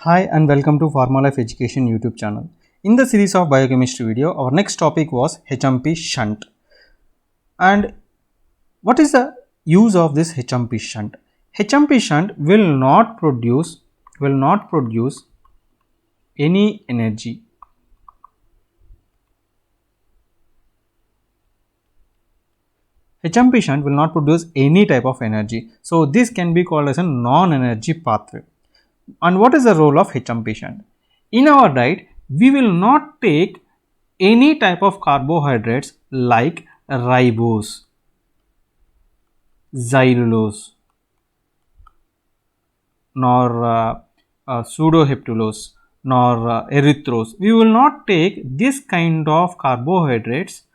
Hi and welcome to Pharma Life Education YouTube channel. In the series of biochemistry video, our next topic was HMP shunt. And what is the use of this HMP shunt? HMP shunt will not produce any energy. HMP shunt will not produce any type of energy. So this can be called as a non-energy pathway. And what is the role of HMP shunt? In our diet, we will not take any type of carbohydrates like ribose, xylulose, nor pseudoheptulose, nor erythrose. We will not take this kind of carbohydrates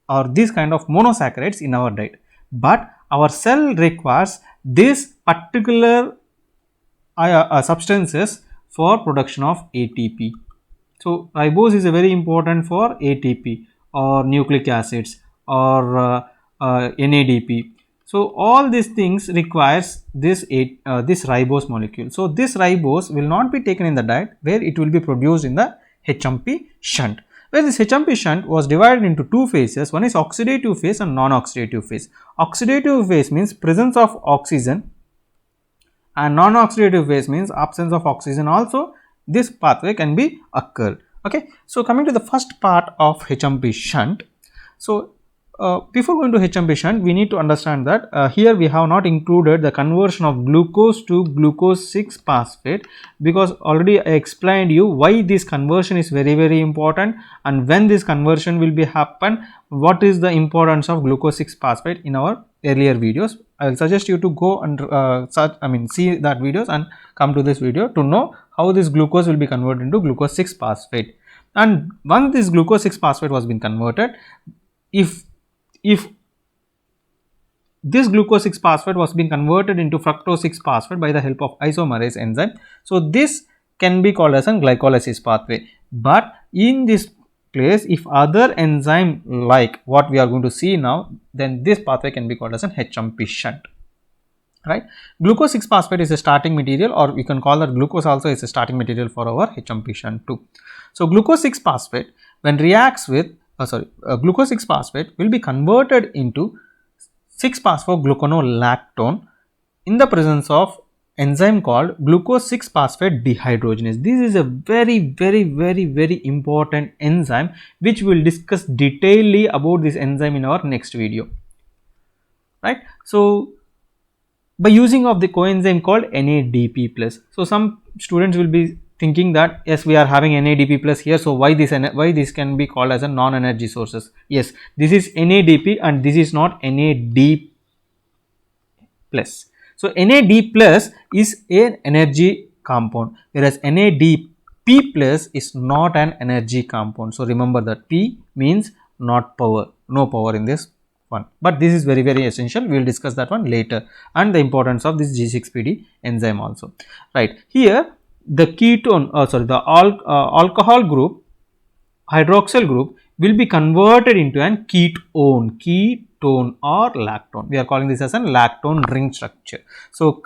or this kind of monosaccharides in our diet, but our cell requires this particular substances for production of ATP. So ribose is a very important for ATP or nucleic acids or NADP. So all these things requires this ribose molecule. So this ribose will not be taken in the diet, where it will be produced in the HMP shunt. Where this HMP shunt was divided into two phases. One is oxidative phase and non-oxidative phase. Oxidative phase means presence of oxygen, and non-oxidative phase means absence of oxygen. Also this pathway can be occurred. Okay, so coming to the first part of HMP shunt. So before going to HMP shunt, we need to understand that here we have not included the conversion of glucose to glucose 6 phosphate, because already I explained you why this conversion is very important and when this conversion will be happen, what is the importance of glucose 6 phosphate in our earlier videos. I will suggest you to go and see that videos and come to this video to know how this glucose will be converted into glucose 6 phosphate. And once this glucose 6 phosphate was been converted, if this glucose 6 phosphate was being converted into fructose 6 phosphate by the help of isomerase enzyme, so this can be called as a glycolysis pathway. But in this place, if other enzyme like what we are going to see now, then this pathway can be called as an HMP shunt. Right? Glucose 6 phosphate is a starting material, or we can call that glucose also is a starting material for our HMP shunt too. So glucose 6 phosphate when reacts with glucose 6 phosphate will be converted into 6-phosphogluconolactone in the presence of enzyme called glucose 6 phosphate dehydrogenase. This is a very important enzyme which we will discuss detailedly about this enzyme in our next video. Right? So by using of the coenzyme called NADP plus. So some students will be thinking that yes, we are having NADP plus here, so why this can be called as a non-energy sources? Yes, this is NADP and this is not NAD plus. So NAD plus is an energy compound, whereas NADP plus is not an energy compound. So remember that P means not power, no power in this one, but this is very essential. We will discuss that one later, and the importance of this G6PD enzyme also. Right, here the ketone the alcohol group, hydroxyl group will be converted into an ketone or lactone. We are calling this as a lactone ring structure. So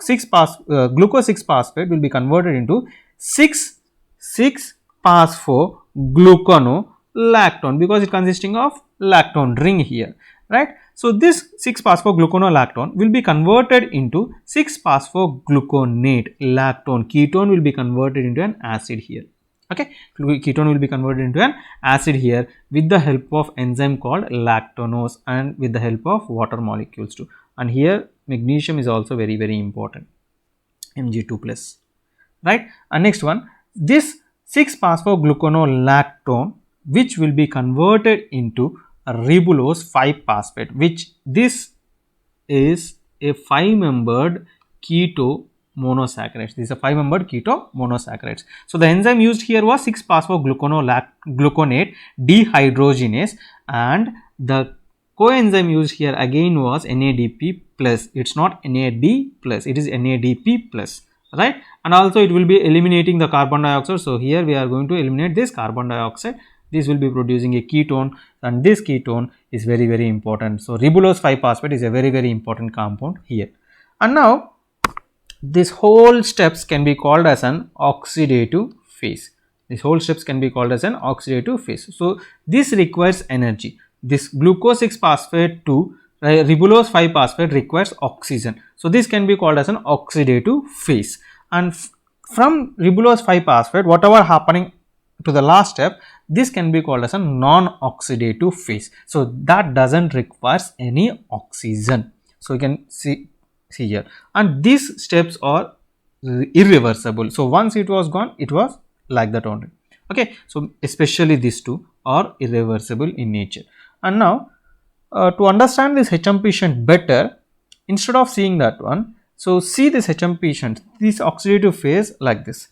glucose 6 phosphate will be converted into 6-phosphogluconolactone, because it consisting of lactone ring here. Right? So this 6-phosphogluconolactone will be converted into 6-phosphogluconate lactone. Ketone will be converted into an acid here. Okay, ketone will be converted into an acid here with the help of enzyme called lactonose and with the help of water molecules too. And here magnesium is also very important, Mg2 plus. Right? And next one, this 6-phosphogluconolactone which will be converted into ribulose 5 phosphate, which this is a 5-membered keto monosaccharides. This is a 5-membered keto monosaccharides. So the enzyme used here was 6-phosphogluconate dehydrogenase, and the coenzyme used here again was NADP plus. It's not NAD plus, it is NADP plus. Right? And also it will be eliminating the carbon dioxide. So here we are going to eliminate this carbon dioxide. This will be producing a ketone, and this ketone is very important. So ribulose 5 phosphate is a very important compound here. And now this whole steps can be called as an oxidative phase. This whole steps can be called as an oxidative phase. So this requires energy. This glucose 6 phosphate to ribulose 5 phosphate requires oxygen. So this can be called as an oxidative phase. And from ribulose 5 phosphate, whatever happening to the last step, this can be called as a non-oxidative phase. So that doesn't require any oxygen. So you can see here, and these steps are irreversible. So once it was gone, it was like that only. Okay, so especially these two are irreversible in nature. And now to understand this HMP shunt better, instead of seeing that one, so see this HMP shunt, this oxidative phase like this.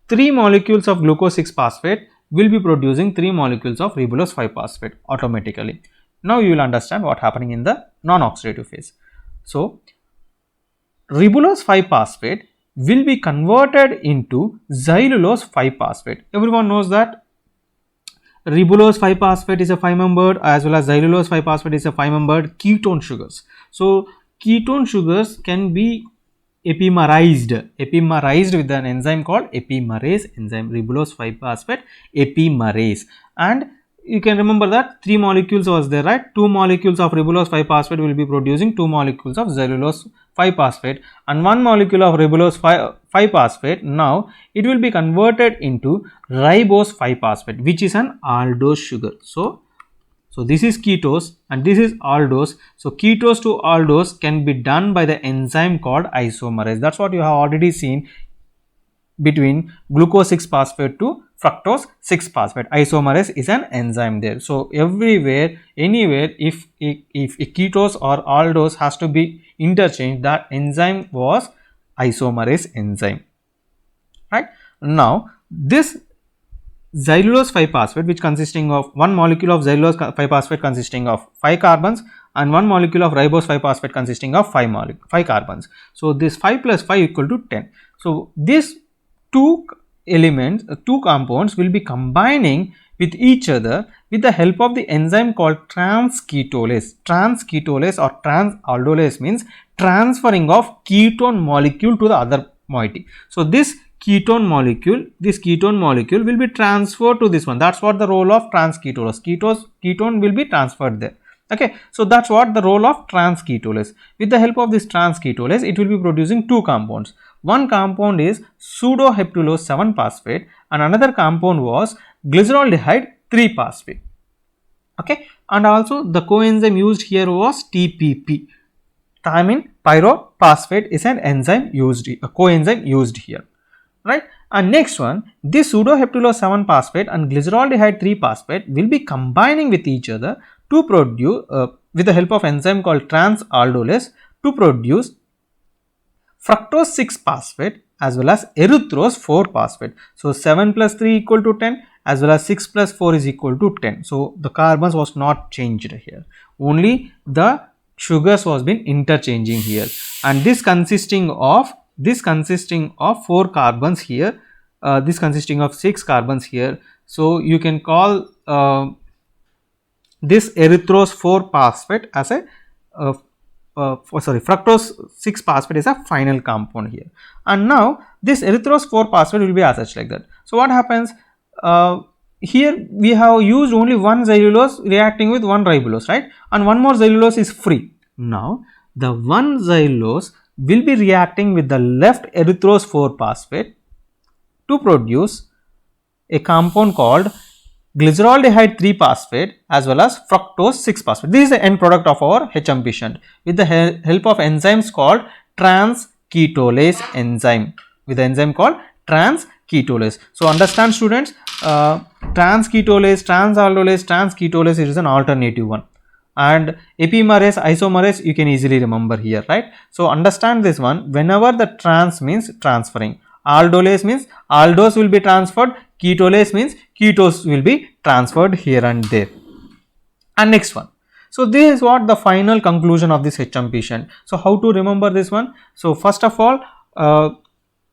3 molecules of glucose 6 phosphate will be producing 3 molecules of ribulose 5 phosphate automatically. Now you will understand what happening in the non-oxidative phase. So ribulose 5 phosphate will be converted into xylulose 5 phosphate. Everyone knows that ribulose 5 phosphate is a 5-membered, as well as xylulose 5 phosphate is a 5-membered ketone sugars. So ketone sugars can be epimerized with an enzyme called epimerase enzyme, ribulose 5 phosphate epimerase. And you can remember that 3 molecules was there, right? 2 molecules of ribulose 5 phosphate will be producing 2 molecules of xylulose 5 phosphate, and 1 molecule of ribulose 5 phosphate. Now it will be converted into ribose 5 phosphate, which is an aldose sugar. So this is ketose and this is aldose. So ketose to aldose can be done by the enzyme called isomerase. That's what you have already seen between glucose 6 phosphate to fructose 6 phosphate. Isomerase is an enzyme there. So everywhere, anywhere, if ketose or aldose has to be interchanged, that enzyme was isomerase enzyme, right? Now this xylulose 5 phosphate, which consisting of 1 molecule of xylulose 5 phosphate consisting of 5 carbons and 1 molecule of ribose 5 phosphate consisting of 5 carbons. So this 5 plus 5 equal to 10. So this two compounds will be combining with each other with the help of the enzyme called transketolase. Transketolase or transaldolase means transferring of ketone molecule to the other moiety. So this ketone molecule will be transferred to this one. That's what the role of transketolase. Ketone will be transferred there. Okay, so that's what the role of transketolase. With the help of this transketolase, it will be producing two compounds. One compound is pseudoheptulose 7 phosphate and another compound was glyceraldehyde 3 phosphate. Okay, and also the coenzyme used here was TPP. Thiamine pyrophosphate is an enzyme used, a coenzyme used here, right? And next one, this pseudoheptulose 7 phosphate and glyceraldehyde 3 phosphate will be combining with each other to produce with the help of enzyme called transaldolase to produce fructose 6 phosphate as well as erythrose 4 phosphate. So 7 plus 3 equal to 10 as well as 6 plus 4 is equal to 10. So the carbons was not changed here, only the sugars was been interchanging here, and this consisting of 4 carbons here, this consisting of 6 carbons here. So you can call this erythrose 4 phosphate as a fructose 6 phosphate is a final compound here. And now this erythrose 4 phosphate will be as such like that. So what happens here, we have used only one xylulose reacting with one ribulose, right? And one more xylulose is free. Now the one xylulose will be reacting with the left erythrose 4 phosphate to produce a compound called glyceraldehyde 3 phosphate as well as fructose 6 phosphate. This is the end product of our HMP shunt with the help of enzymes called transketolase enzyme, with the enzyme called transketolase. So understand students, transketolase, transaldolase, transketolase is an alternative one, and epimerase, isomerase you can easily remember here, right? So understand this one, whenever the trans means transferring, aldolase means aldose will be transferred, ketolase means ketose will be transferred here and there. And next one, so this is what the final conclusion of this HMP shunt. So how to remember this one? So first of all,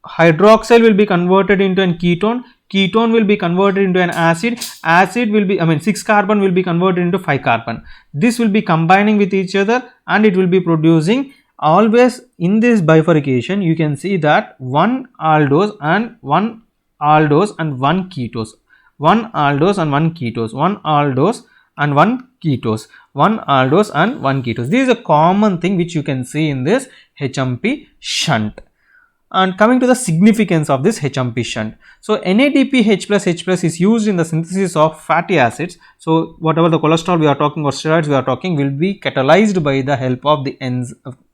hydroxyl will be converted into an ketone, ketone will be converted into an acid, acid will be 6 carbon will be converted into 5 carbon. This will be combining with each other and it will be producing always in this bifurcation you can see that one aldose and one aldose and one ketose, one aldose and one ketose, one aldose and one ketose, one aldose and one ketose. This is a common thing which you can see in this HMP shunt. And coming to the significance of this HMP shunt. So NADP H plus is used in the synthesis of fatty acids. So whatever the cholesterol we are talking or steroids we are talking will be catalyzed by the help of the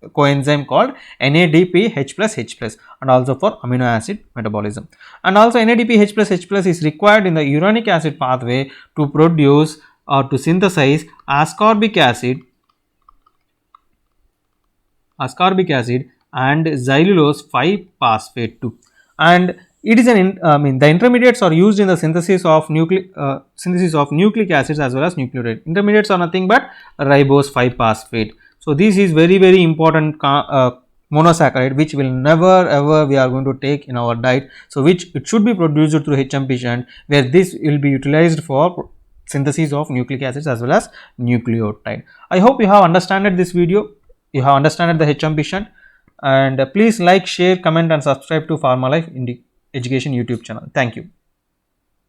coenzyme called NADP H plus and also for amino acid metabolism. And also NADP H plus is required in the uronic acid pathway to produce or to synthesize ascorbic acid and xylulose 5-phosphate 2, and it is the intermediates are used in the synthesis of nucleic acids as well as nucleotide. Intermediates are nothing but ribose 5-phosphate. So this is very important monosaccharide which will never ever we are going to take in our diet. So which it should be produced through HMP shunt, where this will be utilized for synthesis of nucleic acids as well as nucleotide. I hope you have understood this video. You have understood the HMP shunt. And please like, share, comment and subscribe to Pharma Life Education YouTube channel. Thank you.